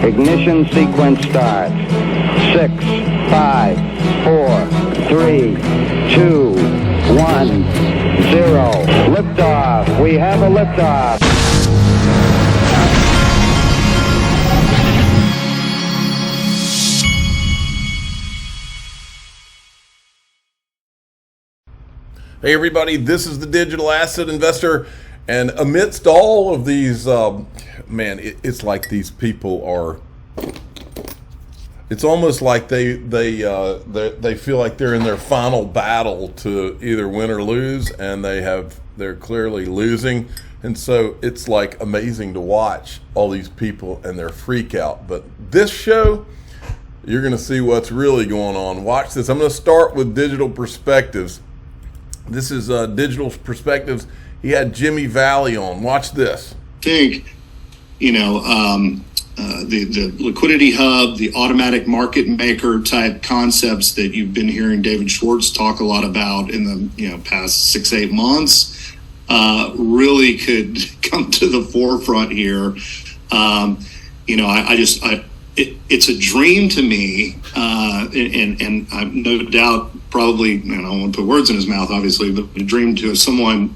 Ignition sequence starts. 6, 5, 4, 3, 2, 1, 0. Liftoff. We have a liftoff. Hey everybody, this is the Digital Asset Investor, and amidst all of these, it's like these people are. It's almost like they feel like they're in their final battle to either win or lose, and they're clearly losing, and so it's like amazing to watch all these people and their freak out. But this show, you're going to see what's really going on. Watch this. I'm going to start with Digital Perspectives. This is Digital Perspectives. He had Jimmy Valley on. Watch this. I think, the Liquidity Hub, the automatic market maker type concepts that you've been hearing David Schwartz talk a lot about in the past 6-8 months really could come to the forefront here. It's a dream to me, and I'm no doubt probably, I don't want to put words in his mouth, obviously, but a dream to someone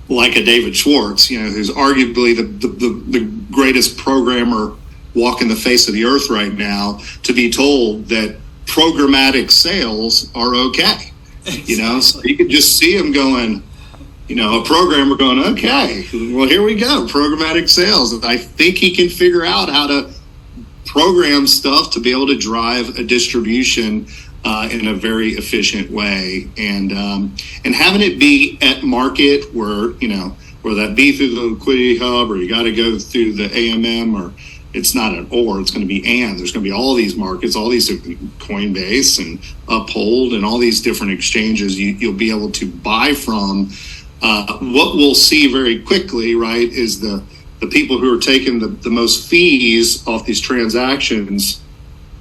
like a David Schwartz, who's arguably the greatest programmer walking the face of the earth right now, to be told that programmatic sales are okay. So you could just see him going, a programmer going, okay, well, here we go, programmatic sales. I think he can figure out how to program stuff to be able to drive a distribution in a very efficient way, and having it be at market where that be through the Liquidity Hub, or you got to go through the AMM, or it's not an or, it's going to be and. There's going to be all these markets, all these Coinbase and Uphold and all these different exchanges you'll be able to buy from. What we'll see very quickly, right, is the people who are taking the most fees off these transactions,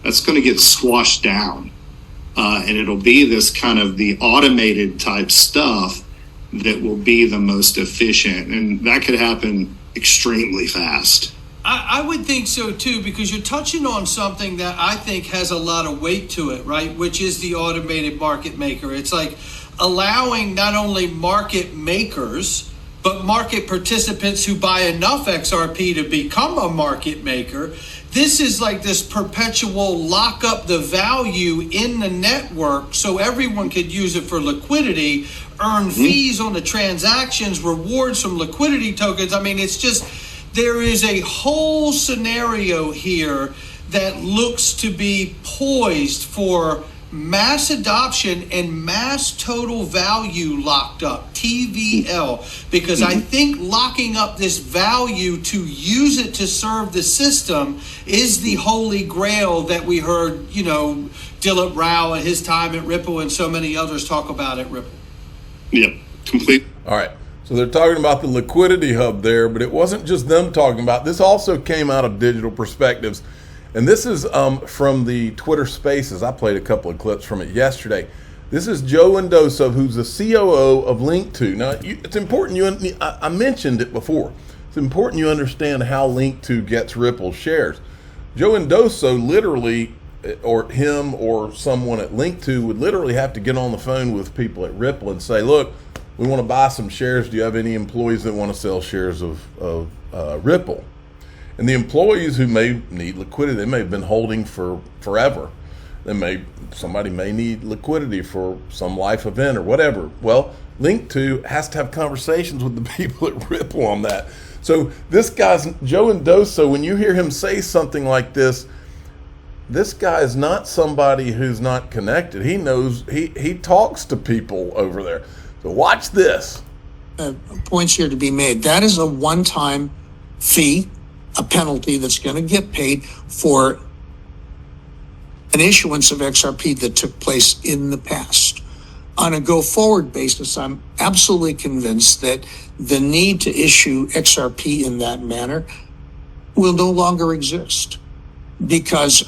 that's going to get squashed down. And it'll be this kind of the automated type stuff that will be the most efficient. And that could happen extremely fast. I would think so too, because you're touching on something that I think has a lot of weight to it, right? Which is the automated market maker. It's like allowing not only market makers, but market participants who buy enough XRP to become a market maker. This is like this perpetual lock up the value in the network so everyone could use it for liquidity, earn fees on the transactions, rewards from liquidity tokens. I mean, it's just, there is a whole scenario here that looks to be poised for mass adoption and mass total value locked up, TVL, because I think locking up this value to use it to serve the system is the holy grail that we heard, Dilip Rao at his time at Ripple and so many others talk about at Ripple. Yeah, complete. All right. So they're talking about the Liquidity Hub there, but it wasn't just them talking about. This also came out of Digital Perspectives. And this is from the Twitter Spaces. I played a couple of clips from it yesterday. This is Joe Indoso, who's the COO of Link2. Now, it's important, I mentioned it before. It's important you understand how Link2 gets Ripple shares. Joe Indoso literally, or him or someone at Link2 would literally have to get on the phone with people at Ripple and say, look, we want to buy some shares. Do you have any employees that want to sell shares of Ripple? And the employees who may need liquidity, they may have been holding for forever. Somebody may need liquidity for some life event or whatever. Well, Link2 has to have conversations with the people at Ripple on that. So this guy's Joe Indoso. When you hear him say something like this guy is not somebody who's not connected. He knows, he talks to people over there. So watch this. Points here to be made. That is a one-time fee, a penalty that's going to get paid for an issuance of XRP that took place in the past. On a go-forward basis, I'm absolutely convinced that the need to issue XRP in that manner will no longer exist, because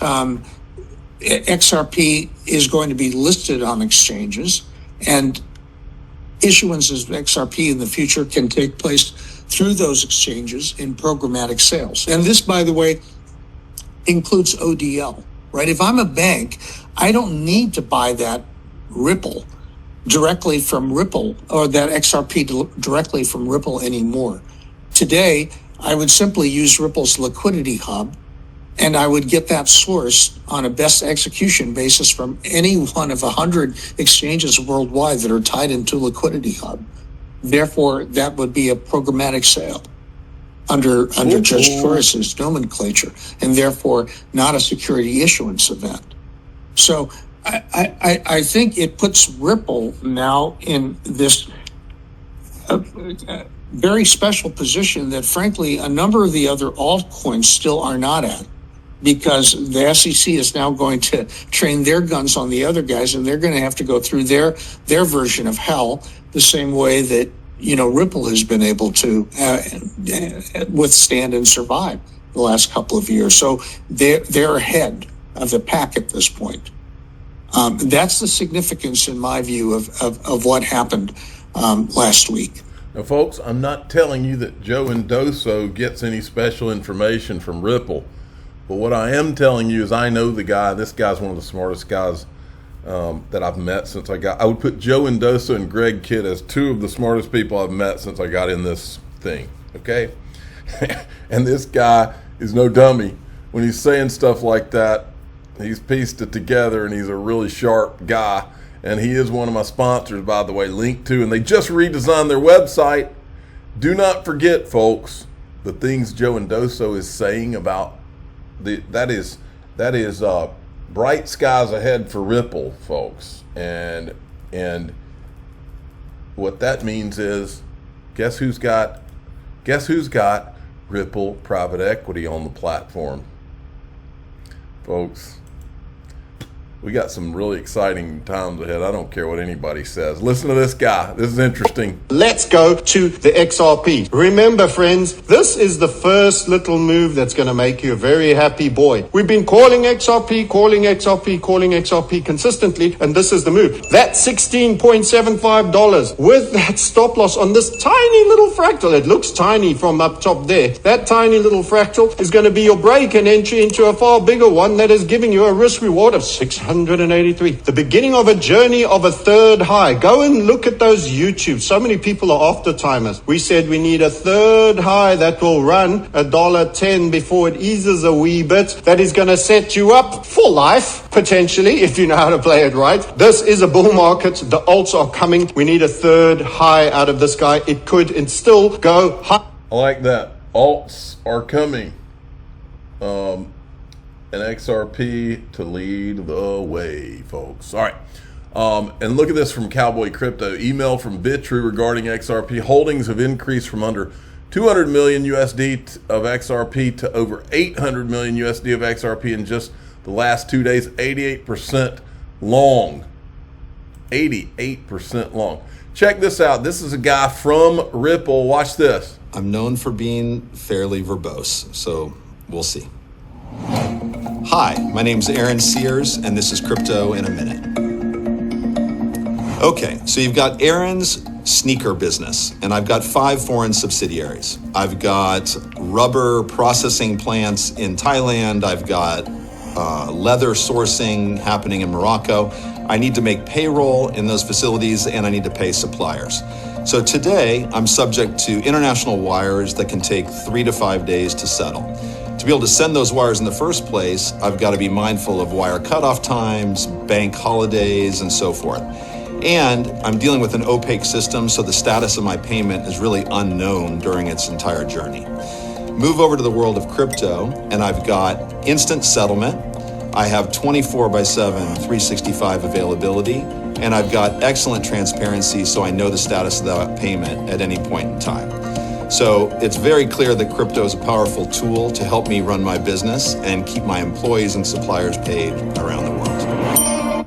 XRP is going to be listed on exchanges, and issuances of XRP in the future can take place through those exchanges in programmatic sales. And this, by the way, includes ODL, right? If I'm a bank, I don't need to buy that Ripple directly from Ripple, or that XRP directly from Ripple anymore. Today, I would simply use Ripple's Liquidity Hub, and I would get that source on a best execution basis from any one of 100 exchanges worldwide that are tied into Liquidity Hub. Therefore, that would be a programmatic sale under Judge Torres's nomenclature, and therefore not a security issuance event. So I think it puts Ripple now in this very special position that, frankly, a number of the other altcoins still are not at, because the SEC is now going to train their guns on the other guys, and they're going to have to go through their version of hell the same way that, you know, Ripple has been able to withstand and survive the last couple of years. So they're ahead of the pack at this point. That's the significance, in my view, of what happened last week. Now, folks, I'm not telling you that Joe Indoso gets any special information from Ripple, but what I am telling you is I know the guy. This guy's one of the smartest guys that I've met since I would put Joe Indoso and Greg Kidd as two of the smartest people I've met since I got in this thing, okay? And this guy is no dummy. When he's saying stuff like that, he's pieced it together, and he's a really sharp guy. And he is one of my sponsors, by the way, linked to. And they just redesigned their website. Do not forget, folks, the things Joe Indoso is saying about that is bright skies ahead for Ripple, folks. And what that means is, guess who's got Ripple private equity on the platform, folks. We got some really exciting times ahead. I don't care what anybody says. Listen to this guy. This is interesting. Let's go to the XRP. Remember, friends, this is the first little move that's going to make you a very happy boy. We've been calling XRP consistently, and this is the move. That's $16.75 with that stop loss on this tiny little fractal. It looks tiny from up top there. That tiny little fractal is going to be your break and entry into a far bigger one that is giving you a risk reward of 683. The beginning of a journey of a third high. Go and look at those YouTube. So many people are after timers. We said we need a third high that will run $1.10 before it eases a wee bit. That is going to set you up for life, potentially, if you know how to play it right. This is a bull market. The alts are coming. We need a third high out of this guy. It could and still go high. I like that. Alts are coming. And XRP to lead the way, folks. All right. And look at this from Cowboy Crypto. Email from Bitrue regarding XRP. Holdings have increased from under 200 million USD of XRP to over 800 million USD of XRP in just the last 2 days. 88% long. 88% long. Check this out. This is a guy from Ripple. Watch this. I'm known for being fairly verbose, so we'll see. Hi, my name's Aaron Sears, and this is Crypto in a Minute. Okay, so you've got Aaron's sneaker business, and I've got 5 foreign subsidiaries. I've got rubber processing plants in Thailand. I've got leather sourcing happening in Morocco. I need to make payroll in those facilities, and I need to pay suppliers. So today, I'm subject to international wires that can take 3 to 5 days to settle. To be able to send those wires in the first place, I've got to be mindful of wire cutoff times, bank holidays, and so forth. And I'm dealing with an opaque system, so the status of my payment is really unknown during its entire journey. Move over to the world of crypto, and I've got instant settlement. I have 24/7, 365 availability, and I've got excellent transparency, so I know the status of that payment at any point in time. So it's very clear that crypto is a powerful tool to help me run my business and keep my employees and suppliers paid around the world.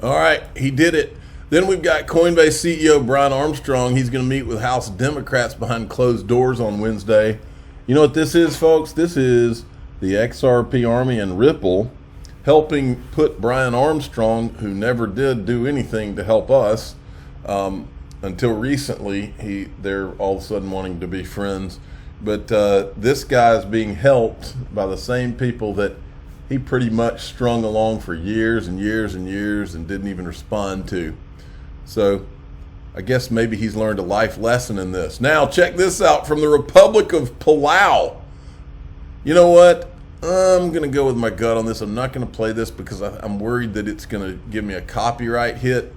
All right, he did it. Then we've got Coinbase CEO Brian Armstrong. He's going to meet with House Democrats behind closed doors on Wednesday. You know what this is, folks? This is the XRP Army and Ripple helping put Brian Armstrong, who never did do anything to help us, until recently, they're all of a sudden wanting to be friends. But this guy is being helped by the same people that he pretty much strung along for years and years and years and didn't even respond to. So I guess maybe he's learned a life lesson in this. Now check this out from the Republic of Palau. You know what? I'm going to go with my gut on this. I'm not going to play this because I'm worried that it's going to give me a copyright hit.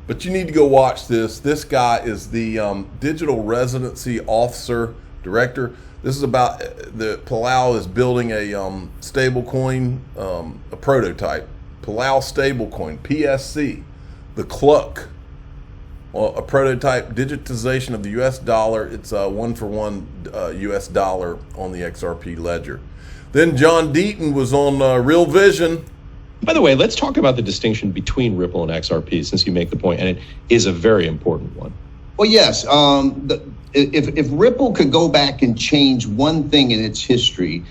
But you need to go watch this. This guy is the digital residency officer director. This is about the Palau is building a stable coin, a prototype. Palau stable coin, PSC, the CLUC, a prototype digitization of the US dollar. It's a 1-for-1 US dollar on the XRP ledger. Then John Deaton was on Real Vision. By the way, let's talk about the distinction between Ripple and XRP, since you make the point, and it is a very important one. Well, yes. If Ripple could go back and change one thing in its history,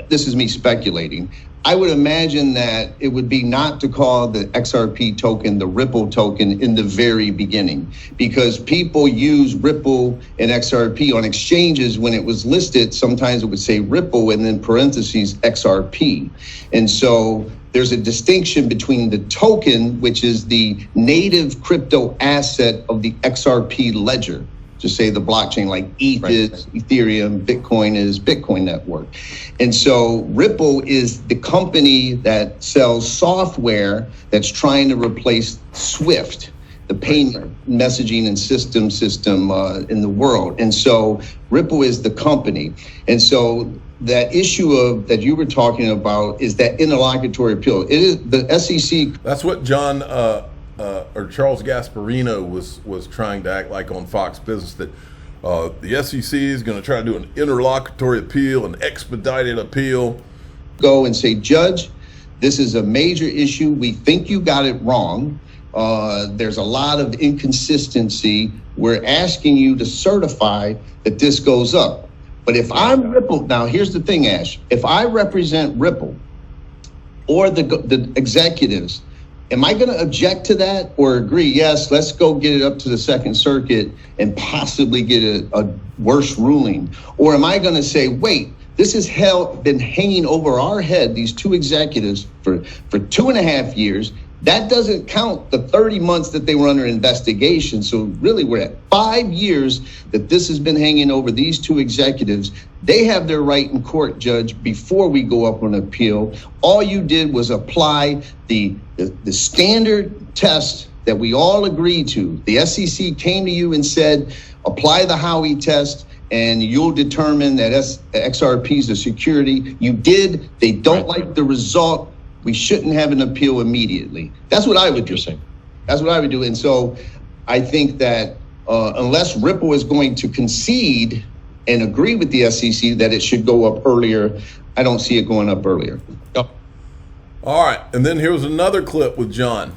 this is me speculating, I would imagine that it would be not to call the XRP token the Ripple token in the very beginning, because people use Ripple and XRP on exchanges. When it was listed, sometimes it would say Ripple and then parentheses XRP. And so there's a distinction between the token, which is the native crypto asset of the XRP ledger, to say the blockchain, like ETH is Ethereum, Bitcoin is Bitcoin network. And so Ripple is the company that sells software that's trying to replace SWIFT, the payment messaging and system in the world. And so Ripple is the company. And so that issue of that you were talking about is that interlocutory appeal. It is the SEC. That's what John or Charles Gasparino was trying to act like on Fox Business, that the SEC is going to try to do an interlocutory appeal, an expedited appeal. Go and say, Judge, this is a major issue. We think you got it wrong. There's a lot of inconsistency. We're asking you to certify that this goes up. But if I'm Ripple, now here's the thing, Ash. If I represent Ripple or the executives, am I going to object to that or agree, yes, let's go get it up to the Second Circuit and possibly get a worse ruling? Or am I going to say, wait, this has been hanging over our head, these two executives, for 2.5 years. That doesn't count the 30 months that they were under investigation. So really, we're at 5 years that this has been hanging over these two executives. They have their right in court, Judge, before we go up on appeal. All you did was apply the standard test that we all agreed to. The SEC came to you and said, apply the Howey test, and you'll determine that XRP is a security. You did. They don't like the result. We shouldn't have an appeal immediately. That's what I would do. That's what I would do. And so I think that unless Ripple is going to concede and agree with the SEC that it should go up earlier, I don't see it going up earlier. Oh. All right. And then here's another clip with John.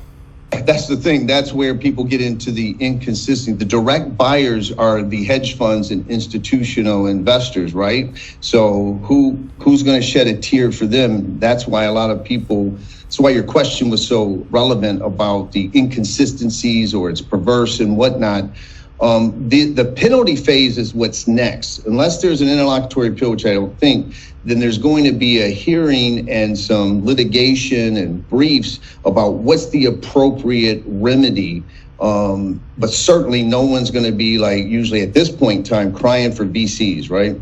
That's the thing. That's where people get into the inconsistency. The direct buyers are the hedge funds and institutional investors, right? So who's going to shed a tear for them? That's why a lot of people, that's why your question was so relevant about the inconsistencies or it's perverse and whatnot. The penalty phase is what's next. Unless there's an interlocutory appeal, which I don't think, then there's going to be a hearing and some litigation and briefs about what's the appropriate remedy. But certainly no one's going to be, like, usually at this point in time, crying for VCs, right?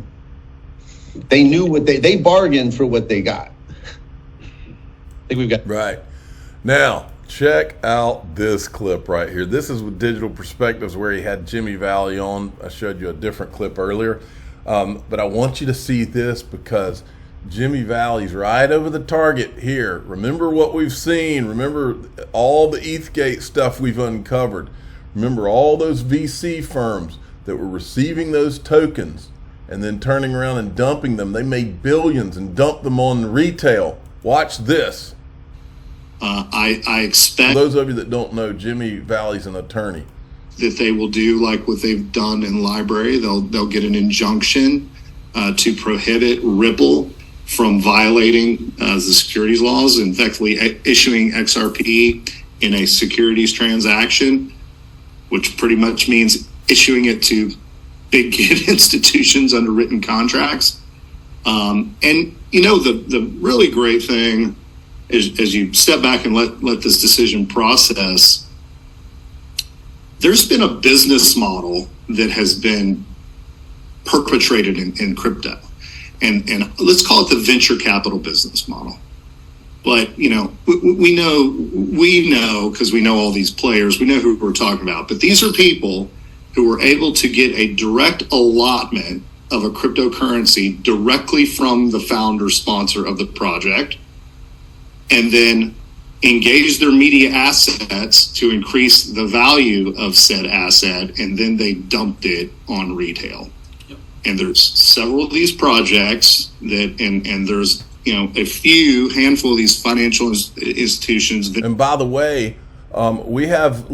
They knew what they bargained for what they got. I think we've got right. Now, check out this clip right here. This is with Digital Perspectives, where he had Jimmy Valley on. I showed you a different clip earlier. But I want you to see this because Jimmy Valley's right over the target here. Remember what we've seen. Remember all the ETHgate stuff we've uncovered. Remember all those VC firms that were receiving those tokens and then turning around and dumping them. They made billions and dumped them on retail. Watch this. I expect, for those of you that don't know, Jimmy Valley's an attorney, that they will do like what they've done in Library. They'll get an injunction to prohibit Ripple from violating the securities laws and effectively issuing XRP in a securities transaction, which pretty much means issuing it to big kid institutions under written contracts. And the really great thing is, as you step back and let this decision process, there's been a business model that has been perpetrated in crypto, and let's call it the venture capital business model. But we know because we know all these players, we know who we're talking about. But these are people who were able to get a direct allotment of a cryptocurrency directly from the founder sponsor of the project, and then engage their media assets to increase the value of said asset, and then they dumped it on retail. Yep. And there's several of these projects that, and there's a handful of these financial institutions. And by the way, we have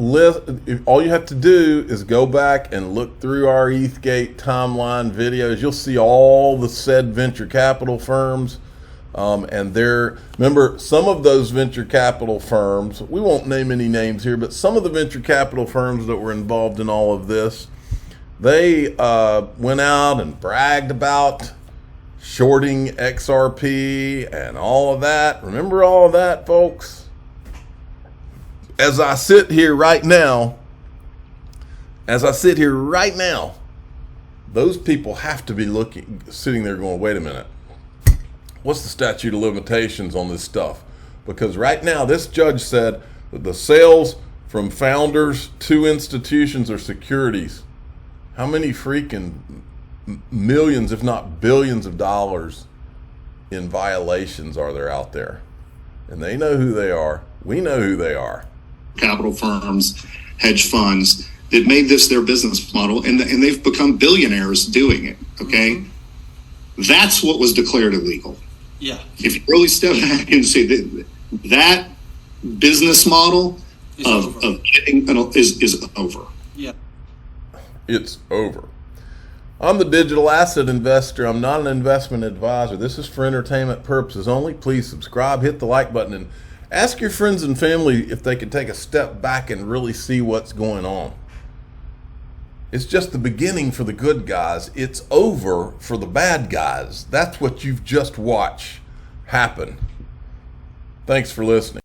all you have to do is go back and look through our ETHgate timeline videos. You'll see all the said venture capital firms. And remember, some of those venture capital firms, we won't name any names here, but some of the venture capital firms that were involved in all of this, they went out and bragged about shorting XRP and all of that. Remember all of that, folks? As I sit here right now, those people have to be sitting there going, wait a minute. What's the statute of limitations on this stuff? Because right now, this judge said that the sales from founders to institutions or securities, how many freaking millions, if not billions of dollars in violations are there out there? And they know who they are. We know who they are. Capital firms, hedge funds that made this their business model, and they've become billionaires doing it, okay? Mm-hmm. That's what was declared illegal. Yeah. If you really step back and say that business model of getting is over. Yeah. It's over. I'm the digital asset investor. I'm not an investment advisor. This is for entertainment purposes only. Please subscribe, hit the like button, and ask your friends and family if they can take a step back and really see what's going on. It's just the beginning for the good guys. It's over for the bad guys. That's what you've just watched happen. Thanks for listening.